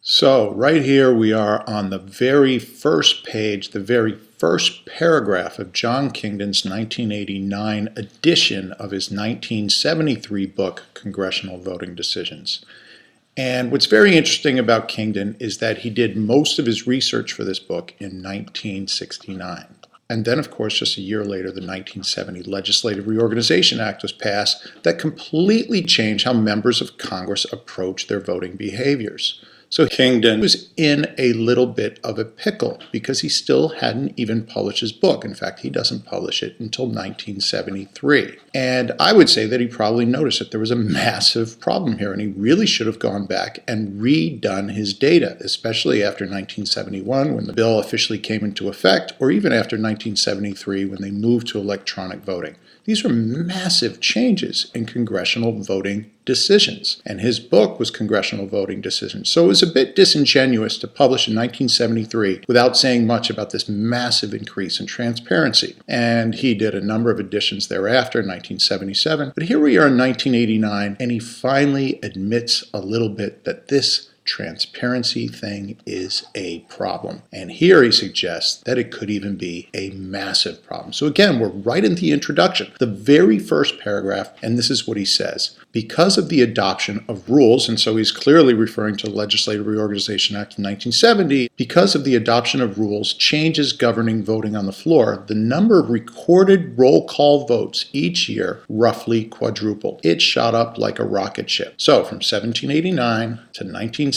So right here we are on the very first page, the very first paragraph of John Kingdon's 1989 edition of his 1973 book, Congressional Voting Decisions. And what's very interesting about Kingdon is that he did most of his research for this book in 1969. And then, of course, just a year later, the 1970 Legislative Reorganization Act was passed that completely changed how members of Congress approach their voting behaviors. So Kingdon was in a little bit of a pickle because he still hadn't even published his book. In fact, he doesn't publish it until 1973. And I would say that he probably noticed that there was a massive problem here, and he really should have gone back and redone his data, especially after 1971 when the bill officially came into effect, or even after 1973 when they moved to electronic voting. These were massive changes in congressional voting decisions, and his book was Congressional Voting Decisions. So it was a bit disingenuous to publish in 1973 without saying much about this massive increase in transparency. And he did a number of editions thereafter in 1977. But here we are in 1989, and he finally admits a little bit that this transparency thing is a problem. And here he suggests that it could even be a massive problem. So again, we're right in the introduction, the very first paragraph, and this is what he says. Because of the adoption of rules, and so he's clearly referring to the Legislative Reorganization Act of 1970, because of the adoption of rules, changes governing voting on the floor, the number of recorded roll call votes each year roughly quadrupled. It shot up like a rocket ship. So from 1789 to 1970,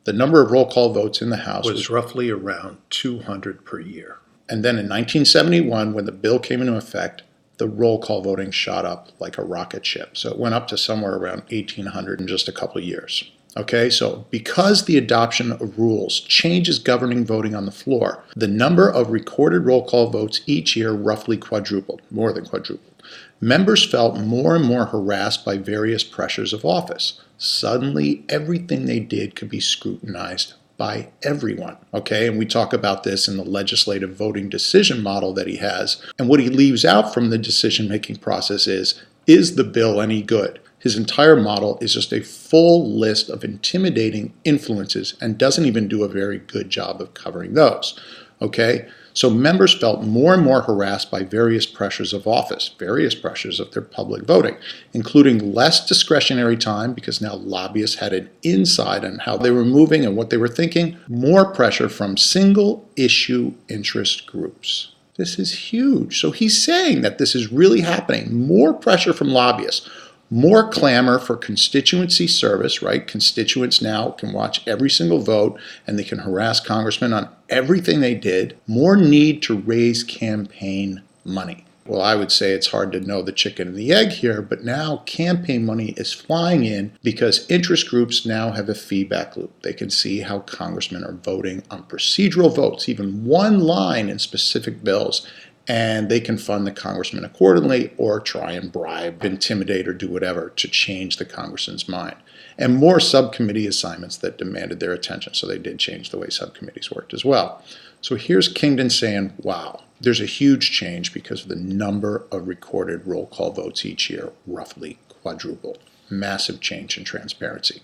the number of roll call votes in the House was roughly around 200 per year. And then in 1971, when the bill came into effect, the roll call voting shot up like a rocket ship. So it went up to somewhere around 1,800 in just a couple of years. Okay, so because the adoption of rules changes governing voting on the floor, the number of recorded roll call votes each year roughly quadrupled, more than quadrupled. Members felt more and more harassed by various pressures of office. Suddenly, everything they did could be scrutinized by everyone, okay? And we talk about this in the legislative voting decision model that he has. And what he leaves out from the decision-making process is the bill any good? His entire model is just a full list of intimidating influences and doesn't even do a very good job of covering those, okay? So members felt more and more harassed by various pressures of office, various pressures of their public voting, including less discretionary time because now lobbyists had an insight on how they were moving and what they were thinking, more pressure from single issue interest groups. This is huge. So he's saying that this is really happening. More pressure from lobbyists. More clamor for constituency service, right? Constituents now can watch every single vote and they can harass congressmen on everything they did. More need to raise campaign money. Well, I would say it's hard to know the chicken and the egg here, but now campaign money is flying in because interest groups now have a feedback loop. They can see how congressmen are voting on procedural votes, even one line in specific bills, and they can fund the congressman accordingly or try and bribe, intimidate, or do whatever to change the congressman's mind. And more subcommittee assignments that demanded their attention, so they did change the way subcommittees worked as well. So here's Kingdon saying, wow, there's a huge change because of the number of recorded roll call votes each year roughly quadrupled. Massive change in transparency.